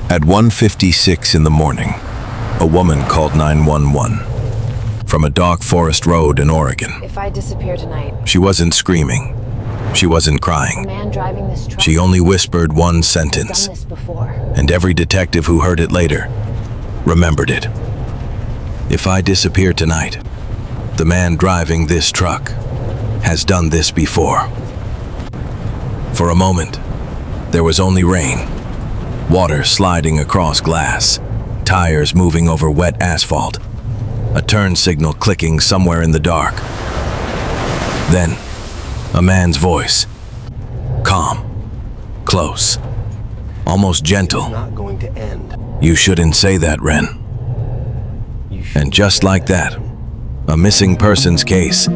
At 1:56 in the morning, a woman called 911 from a dark forest road in Oregon. If I disappear tonight, She wasn't screaming. She wasn't the crying. man driving this truck She only whispered one has sentence, done this before. and every detective who heard it later remembered it. If I disappear tonight, the man driving this truck has done this before. For a moment, there was only rain, water sliding across glass, tires moving over wet asphalt, a turn signal clicking somewhere in the dark. Then, a man's voice, calm, close, almost gentle. Not going to end. You shouldn't say that, Ren. And just like that, a missing persons case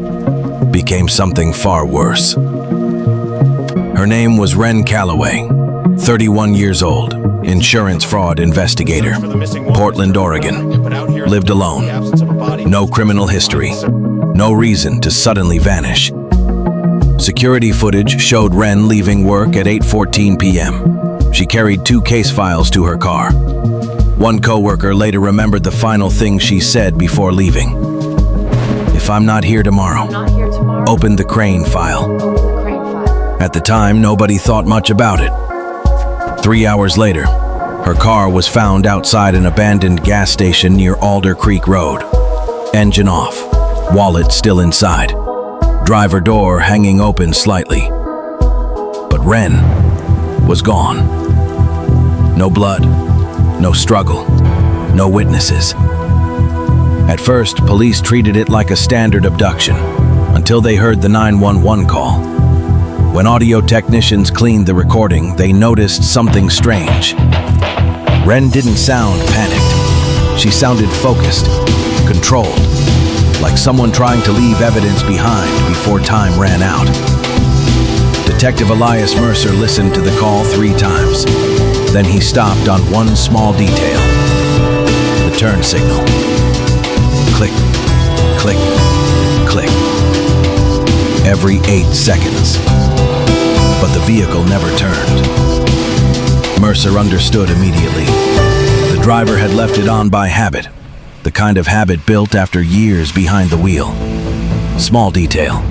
became something far worse. Her name was Ren Calloway, 31 years old, insurance fraud investigator, Portland, Oregon. Lived alone, no criminal history, no reason to suddenly vanish. Security footage showed Ren leaving work at 8:14 p.m. She carried 2 case files to her car. One coworker later remembered the final thing she said before leaving. If I'm not here tomorrow, Not here tomorrow. open the Crane file. Open the crane file. At the time, nobody thought much about it. 3 hours later, her car was found outside an abandoned gas station near Alder Creek Road. Engine off, wallet still inside, driver door hanging open slightly. But Ren was gone. No blood, no struggle, no witnesses. At first, police treated it like a standard abduction, until they heard the 911 call. When audio technicians cleaned the recording, they noticed something strange. Ren didn't sound panicked. She sounded focused, controlled, like someone trying to leave evidence behind before time ran out. Detective Elias Mercer listened to the call 3 times. Then he stopped on one small detail: the turn signal. Click, click, click. Every 8 seconds. But the vehicle never turned. Mercer understood immediately. The driver had left it on by habit, the kind of habit built after years behind the wheel. Small detail.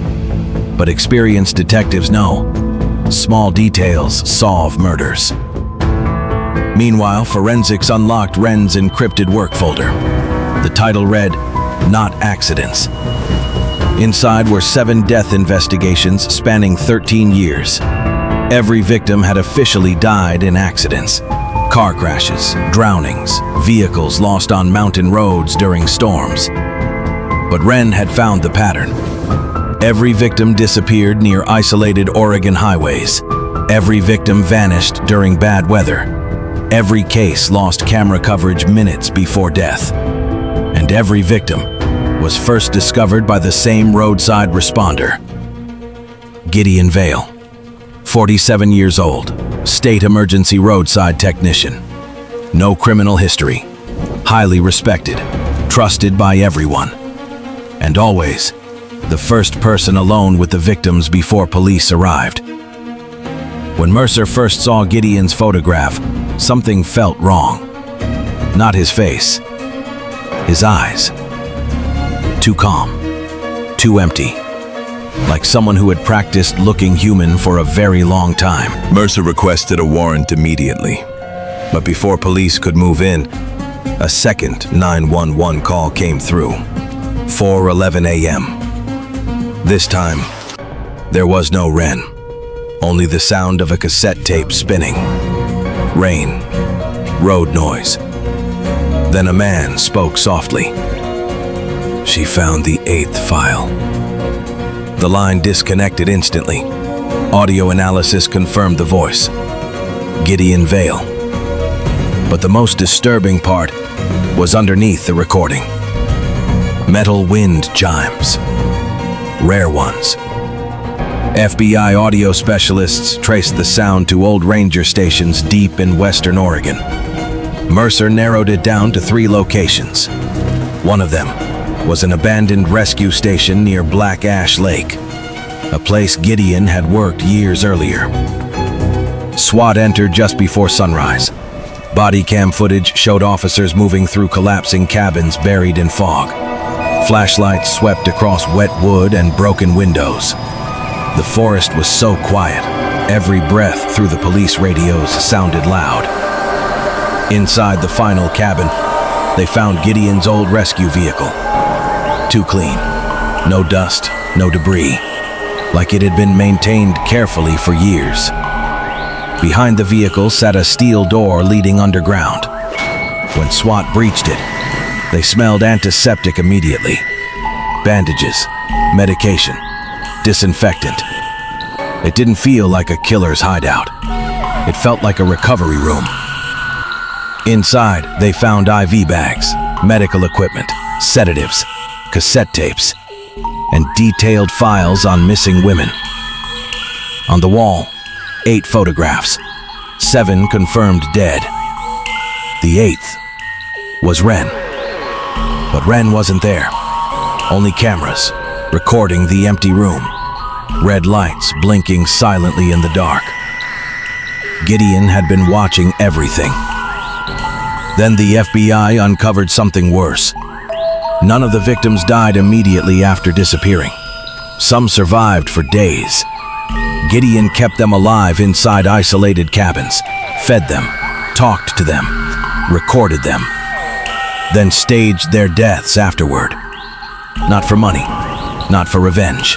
But experienced detectives know, small details solve murders. Meanwhile, forensics unlocked Ren's encrypted work folder. The title read, "Not Accidents." Inside were 7 death investigations spanning 13 years. Every victim had officially died in accidents. Car crashes, drownings, vehicles lost on mountain roads during storms. But Ren had found the pattern. Every victim disappeared near isolated Oregon highways. Every victim vanished during bad weather. Every case lost camera coverage minutes before death. And every victim was first discovered by the same roadside responder. Gideon Vale, 47 years old, state emergency roadside technician. No criminal history, highly respected, trusted by everyone. And always, the first person alone with the victims before police arrived. When Mercer first saw Gideon's photograph, something felt wrong. Not his face, his eyes. Too calm, too empty, like someone who had practiced looking human for a very long time. Mercer requested a warrant immediately, but before police could move in, a second 911 call came through, 4:11 a.m. This time, there was no Ren, only the sound of a cassette tape spinning. Rain, road noise. Then a man spoke softly. She found the 8th file. The line disconnected instantly. Audio analysis confirmed the voice. Gideon Vale. But the most disturbing part was underneath the recording. Metal wind chimes. Rare ones. FBI audio specialists traced the sound to old ranger stations deep in western Oregon. Mercer narrowed it down to 3 locations. One of them was an abandoned rescue station near Black Ash Lake, a place Gideon had worked years earlier. SWAT entered just before sunrise. Body cam footage showed officers moving through collapsing cabins buried in fog. Flashlights swept across wet wood and broken windows. The forest was so quiet, every breath through the police radios sounded loud. Inside the final cabin, they found Gideon's old rescue vehicle. Too clean. No dust, no debris. Like it had been maintained carefully for years. Behind the vehicle sat a steel door leading underground. When SWAT breached it, they smelled antiseptic immediately. Bandages, medication, disinfectant. It didn't feel like a killer's hideout. It felt like a recovery room. Inside, they found IV bags, medical equipment, sedatives, cassette tapes, and detailed files on missing women. On the wall, 8 photographs, 7 confirmed dead. The 8th was Ren. But Ren wasn't there. Only cameras, recording the empty room. Red lights blinking silently in the dark. Gideon had been watching everything. Then the FBI uncovered something worse. None of the victims died immediately after disappearing. Some survived for days. Gideon kept them alive inside isolated cabins, fed them, talked to them, recorded them, then staged their deaths afterward. Not for money, not for revenge,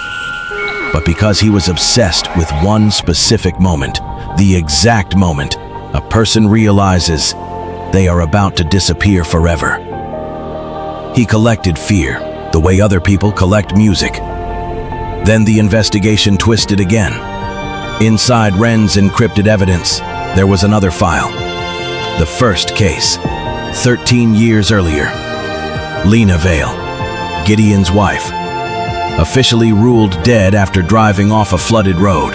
but because he was obsessed with one specific moment, the exact moment a person realizes they are about to disappear forever. He collected fear, the way other people collect music. Then the investigation twisted again. Inside Ren's encrypted evidence, there was another file. The first case, 13 years earlier. Lena Vale, Gideon's wife, officially ruled dead after driving off a flooded road.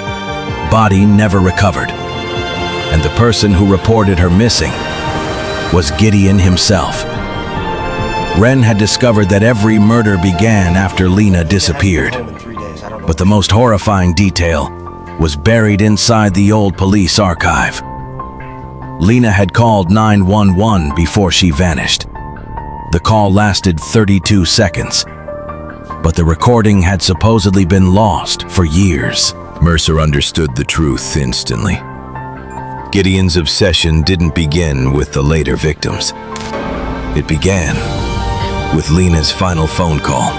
Body never recovered. And the person who reported her missing was Gideon himself. Ren had discovered that every murder began after Lena disappeared. But the most horrifying detail was buried inside the old police archive. Lena had called 911 before she vanished. The call lasted 32 seconds, but the recording had supposedly been lost for years. Mercer understood the truth instantly. Gideon's obsession didn't begin with the later victims. It began with Lena's final phone call.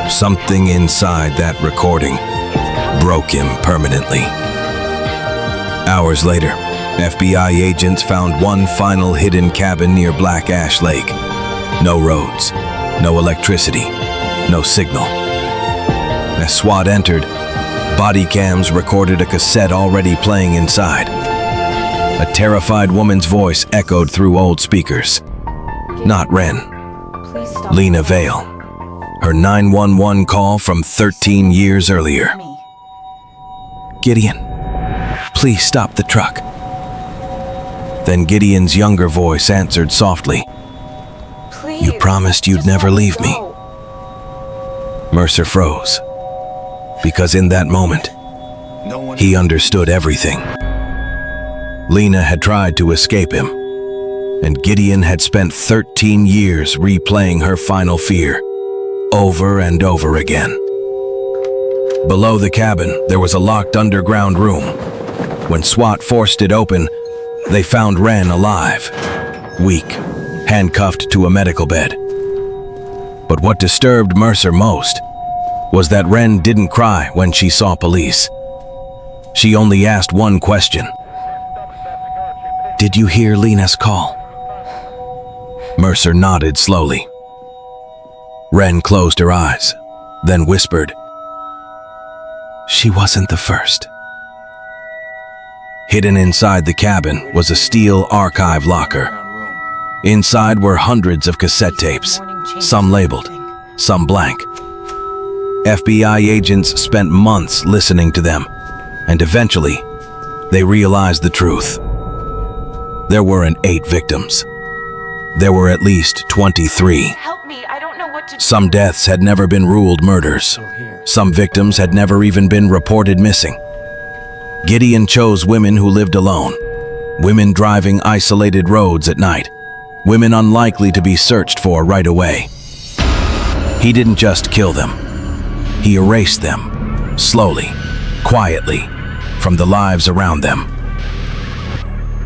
Something inside that recording broke him permanently. Hours later, FBI agents found one final hidden cabin near Black Ash Lake. No roads, no electricity, no signal. As SWAT entered, body cams recorded a cassette already playing inside. A terrified woman's voice echoed through old speakers. Not Ren. Please stop. Lena Vale. Her 911 call from 13 years earlier. Gideon, please stop the truck. Then Gideon's younger voice answered softly. Please. You promised you'd Just never let me leave me. go. Mercer froze. Because in that moment, he understood everything. Lena had tried to escape him, and Gideon had spent 13 years replaying her final fear, over and over again. Below the cabin, there was a locked underground room. When SWAT forced it open, they found Ren alive, weak, handcuffed to a medical bed. But what disturbed Mercer most was that Ren didn't cry when she saw police. She only asked one question. Did you hear Lena's call? Mercer nodded slowly. Ren closed her eyes, then whispered, She wasn't the first. Hidden inside the cabin was a steel archive locker. Inside were hundreds of cassette tapes, some labeled, some blank. FBI agents spent months listening to them, and eventually, they realized the truth. There weren't 8 victims. There were at least 23. Help me. I don't know what to do. Some deaths had never been ruled murders. Some victims had never even been reported missing. Gideon chose women who lived alone, women driving isolated roads at night, women unlikely to be searched for right away. He didn't just kill them. He erased them, slowly, quietly, from the lives around them.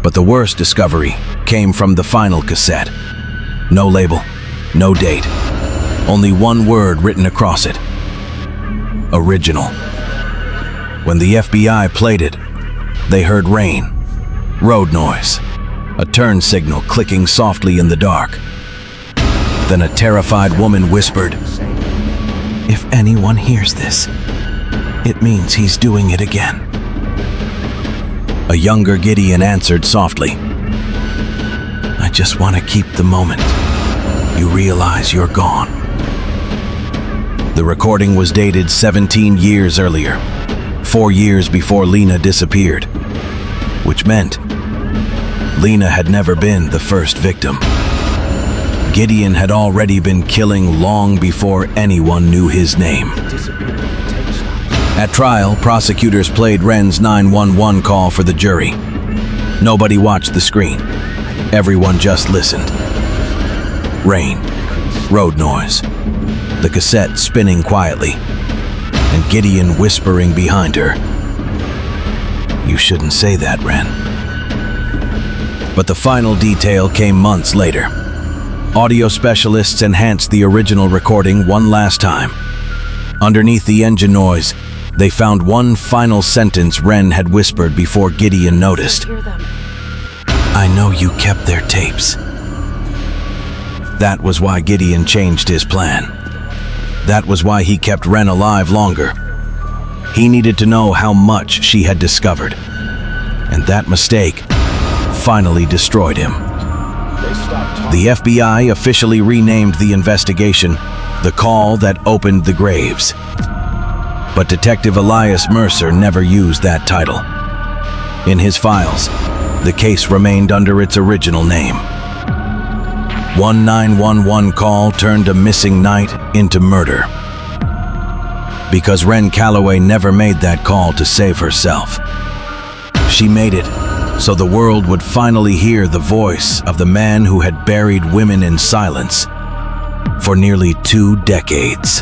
But the worst discovery came from the final cassette. No label, no date, only one word written across it. Original. When the FBI played it, they heard rain, road noise, a turn signal clicking softly in the dark. Then a terrified woman whispered, "If anyone hears this, it means he's doing it again." A younger Gideon answered softly, "I just want to keep the moment you realize you're gone." The recording was dated 17 years earlier, 4 years before Lena disappeared, which meant Lena had never been the first victim. Gideon had already been killing long before anyone knew his name. At trial, prosecutors played Wren's 911 call for the jury. Nobody watched the screen. Everyone just listened. Rain, road noise, the cassette spinning quietly, and Gideon whispering behind her, "You shouldn't say that, Wren." But the final detail came months later. Audio specialists enhanced the original recording one last time. Underneath the engine noise, they found one final sentence Wren had whispered before Gideon noticed. Hear them. "I know you kept their tapes." That was why Gideon changed his plan. That was why he kept Wren alive longer. He needed to know how much she had discovered. And that mistake finally destroyed him. The FBI officially renamed the investigation The Call That Opened the Graves. But Detective Elias Mercer never used that title. In his files, the case remained under its original name. One 911 call turned a missing night into murder. Because Wren Calloway never made that call to save herself. She made it so the world would finally hear the voice of the man who had buried women in silence for nearly 2 decades.